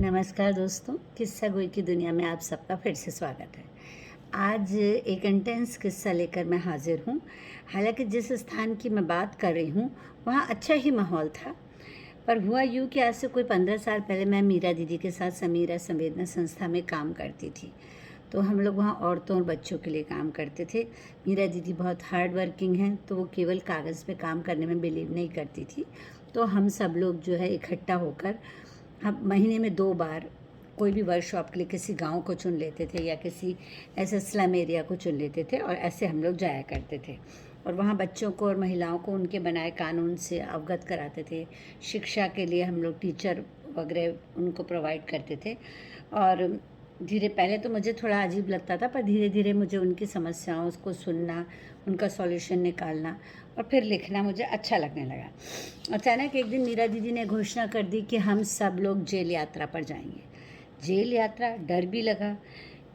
नमस्कार दोस्तों, किस्सा गोई की दुनिया में आप सबका फिर से स्वागत है। आज एक इंटेंस किस्सा लेकर मैं हाजिर हूँ। हालांकि जिस स्थान की मैं बात कर रही हूँ वहाँ अच्छा ही माहौल था, पर हुआ यूँ कि आज से कोई 15 साल पहले मैं मीरा दीदी के साथ समीरा संवेदना संस्था में काम करती थी। तो हम लोग वहाँ औरतों और बच्चों के लिए काम करते थे। मीरा दीदी बहुत हार्ड वर्किंग हैं, तो वो केवल कागज़ पे काम करने में बिलीव नहीं करती थी। तो हम सब लोग जो है इकट्ठा होकर हम महीने में 2 बार कोई भी वर्कशॉप के लिए किसी गांव को चुन लेते थे या किसी ऐसे स्लम एरिया को चुन लेते थे, और ऐसे हम लोग जाया करते थे और वहाँ बच्चों को और महिलाओं को उनके बनाए कानून से अवगत कराते थे। शिक्षा के लिए हम लोग टीचर वगैरह उनको प्रोवाइड करते थे। और धीरे पहले तो मुझे थोड़ा अजीब लगता था, पर धीरे धीरे मुझे उनकी समस्याओं को सुनना, उनका सॉल्यूशन निकालना और फिर लिखना मुझे अच्छा लगने लगा। अचानक एक दिन मीरा दीदी ने घोषणा कर दी कि हम सब लोग जेल यात्रा पर जाएंगे। जेल यात्रा, डर भी लगा।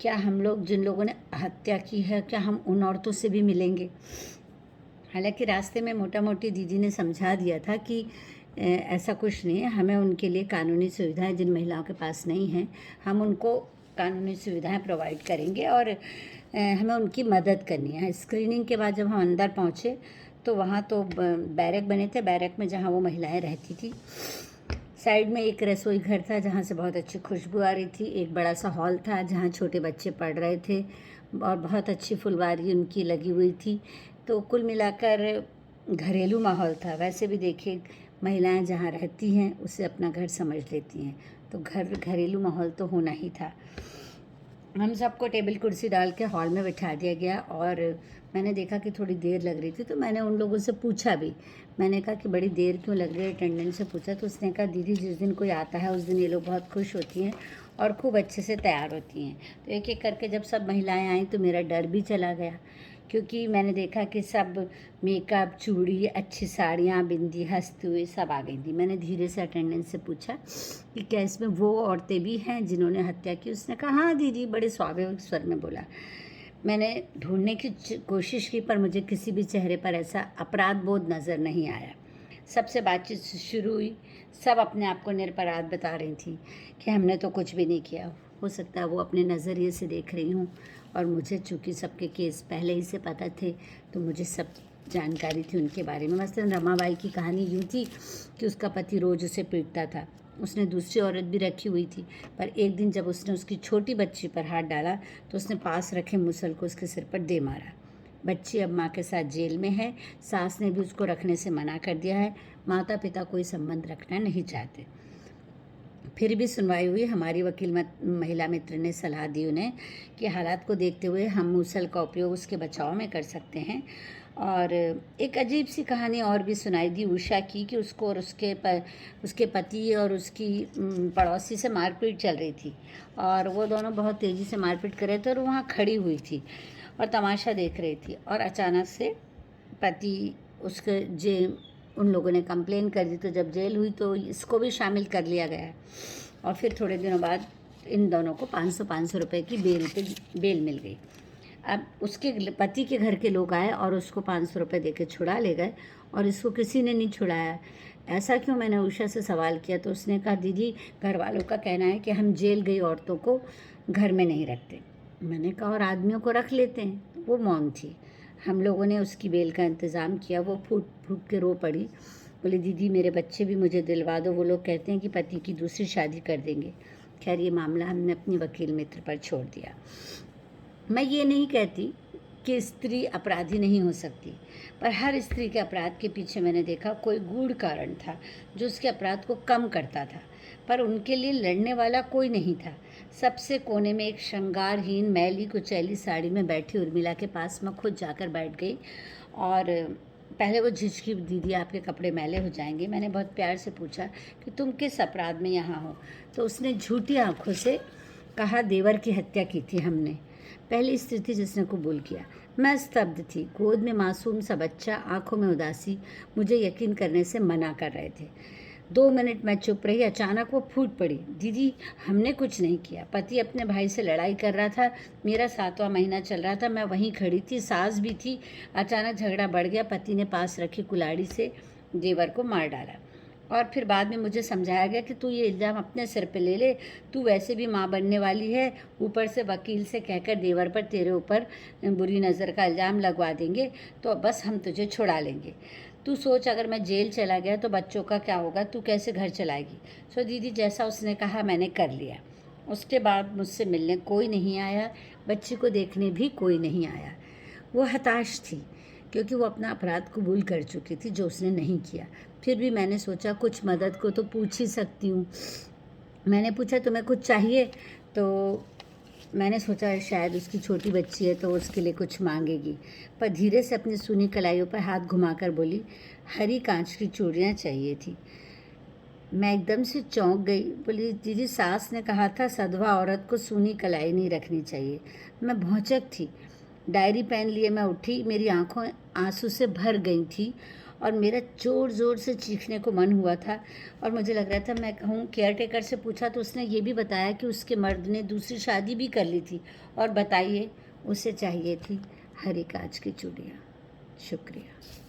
क्या हम लोग जिन लोगों ने हत्या की है, क्या हम उन औरतों से भी मिलेंगे? हालांकि रास्ते में मोटा मोटी दीदी ने समझा दिया था कि ऐसा कुछ नहीं है। हमें उनके लिए कानूनी सुविधाएं जिन महिलाओं के पास नहीं हैं, हम उनको कानूनी सुविधाएं प्रोवाइड करेंगे और हमें उनकी मदद करनी है। स्क्रीनिंग के बाद जब हम अंदर पहुँचे तो वहाँ तो बैरक बने थे, बैरक में जहाँ वो महिलाएं रहती थी। साइड में एक रसोई घर था जहाँ से बहुत अच्छी खुशबू आ रही थी। एक बड़ा सा हॉल था जहाँ छोटे बच्चे पढ़ रहे थे और बहुत अच्छी फुलवारी उनकी लगी हुई थी। तो कुल मिलाकर घरेलू माहौल था। वैसे भी देखिए, महिलाएं जहाँ रहती हैं उसे अपना घर समझ लेती हैं, तो घरेलू माहौल तो होना ही था। हम सबको टेबल कुर्सी डाल के हॉल में बिठा दिया गया और मैंने देखा कि थोड़ी देर लग रही थी, तो मैंने उन लोगों से पूछा भी। मैंने कहा कि बड़ी देर क्यों लग रही है? अटेंडेंट से पूछा तो उसने कहा, दीदी जिस दिन कोई आता है उस दिन ये लोग बहुत खुश होती हैं और खूब अच्छे से तैयार होती हैं। तो एक एक करके जब सब महिलाएं आईं तो मेरा डर भी चला गया, क्योंकि मैंने देखा कि सब मेकअप, चूड़ी, अच्छी साड़ियाँ, बिंदी, हंसते हुए सब आ गई थी। मैंने धीरे से अटेंडेंट से पूछा कि क्या इसमें वो औरतें भी हैं जिन्होंने हत्या की? उसने कहा, हाँ दीदी, बड़े स्वाभाविक स्वर में बोला। मैंने ढूंढने की कोशिश की, पर मुझे किसी भी चेहरे पर ऐसा अपराध बोध नज़र नहीं आया। सबसे बातचीत शुरू हुई। सब अपने आप को निरपराध बता रही थी कि हमने तो कुछ भी नहीं किया। हो सकता है वो अपने नज़रिए से देख रही हूँ, और मुझे चूँकि सबके केस पहले ही से पता थे तो मुझे सब जानकारी थी उनके बारे में। मसलन रमाबाई की कहानी यूँ थी कि उसका पति रोज़ उसे पीटता था। उसने दूसरी औरत भी रखी हुई थी, पर एक दिन जब उसने उसकी छोटी बच्ची पर हाथ डाला तो उसने पास रखे मुसल को उसके सिर पर दे मारा। बच्ची अब माँ के साथ जेल में है। सास ने भी उसको रखने से मना कर दिया है। माता पिता कोई संबंध रखना नहीं चाहते। फिर भी सुनवाई हुई। हमारी वकील महिला मित्र ने सलाह दी उन्हें कि हालात को देखते हुए हम मूसल का उपयोग उसके बचाव में कर सकते हैं। और एक अजीब सी कहानी और भी सुनाई दी उषा की, कि उसको और उसके पति और उसकी पड़ोसी से मारपीट चल रही थी, और वो दोनों बहुत तेज़ी से मारपीट कर रहे थे और वहाँ खड़ी हुई थी और तमाशा देख रही थी। और अचानक से पति उसके उन लोगों ने कंप्लेन कर दी, तो जब जेल हुई तो इसको भी शामिल कर लिया गया। और फिर थोड़े दिनों बाद इन दोनों को 500 रुपए की बेल मिल गई। अब उसके पति के घर के लोग आए और उसको 500 रुपये दे के छुड़ा ले गए, और इसको किसी ने नहीं छुड़ाया। ऐसा क्यों? मैंने उषा से सवाल किया तो उसने कहा, दीदी घर वालों का कहना है कि हम जेल गई औरतों को घर में नहीं रखते। मैंने कहा, और आदमियों को रख लेते हैं? वो मौन थी। हम लोगों ने उसकी बेल का इंतज़ाम किया। वो फूट फूट के रो पड़ी, बोले, दीदी मेरे बच्चे भी मुझे दिलवा दो, वो लोग कहते हैं कि पति की दूसरी शादी कर देंगे। खैर ये मामला हमने अपनी वकील मित्र पर छोड़ दिया। मैं ये नहीं कहती कि स्त्री अपराधी नहीं हो सकती, पर हर स्त्री के अपराध के पीछे मैंने देखा कोई गूढ़ कारण था जो उसके अपराध को कम करता था, पर उनके लिए लड़ने वाला कोई नहीं था। सबसे कोने में एक श्रृंगारहीन, मैली कुचैली साड़ी में बैठी उर्मिला के पास मैं खुद जाकर बैठ गई, और पहले वो झिझकी, दीदी आपके कपड़े मैले हो जाएंगे। मैंने बहुत प्यार से पूछा कि तुम किस अपराध में यहाँ हो? तो उसने झूठी आंखों से कहा, देवर की हत्या की थी हमने। पहली स्त्री थी जिसने कबूल किया। मैं स्तब्ध थी। गोद में मासूम सा बच्चा, आंखों में उदासी, मुझे यकीन करने से मना कर रहे थे। 2 मिनट मैं चुप रही। अचानक वो फूट पड़ी, दीदी हमने कुछ नहीं किया। पति अपने भाई से लड़ाई कर रहा था, मेरा 7वां महीना चल रहा था, मैं वहीं खड़ी थी, सास भी थी। अचानक झगड़ा बढ़ गया। पति ने पास रखी कुल्हाड़ी से देवर को मार डाला। और फिर बाद में मुझे समझाया गया कि तू ये इल्ज़ाम अपने सिर पे ले ले, तू वैसे भी माँ बनने वाली है, ऊपर से वकील से कहकर देवर पर तेरे ऊपर बुरी नज़र का इल्ज़ाम लगवा देंगे, तो बस हम तुझे छुड़ा लेंगे। तू सोच, अगर मैं जेल चला गया तो बच्चों का क्या होगा, तू कैसे घर चलाएगी। सो दीदी जैसा उसने कहा मैंने कर लिया। उसके बाद मुझसे मिलने कोई नहीं आया, बच्ची को देखने भी कोई नहीं आया। वो हताश थी क्योंकि वो अपना अपराध कबूल कर चुकी थी जो उसने नहीं किया। फिर भी मैंने सोचा कुछ मदद को तो पूछ ही सकती हूँ। मैंने पूछा तुम्हें कुछ चाहिए, तो मैंने सोचा शायद उसकी छोटी बच्ची है तो उसके लिए कुछ मांगेगी, पर धीरे से अपनी सूनी कलाइयों पर हाथ घुमाकर बोली हरी कांच की चूड़ियाँ चाहिए थी। मैं एकदम से चौंक गई, बोली दीदी सास ने कहा था सधवा औरत को सूनी कलाई नहीं रखनी चाहिए। मैं भौचक थी। डायरी पेन लिए मैं उठी, मेरी आंखों आंसू से भर गई थी और मेरा ज़ोर ज़ोर से चीखने को मन हुआ था और मुझे लग रहा था मैं कहूँ। केयर टेकर से पूछा तो उसने ये भी बताया कि उसके मर्द ने दूसरी शादी भी कर ली थी और बताइए उसे चाहिए थी हरी कांच की चूड़ियाँ। शुक्रिया।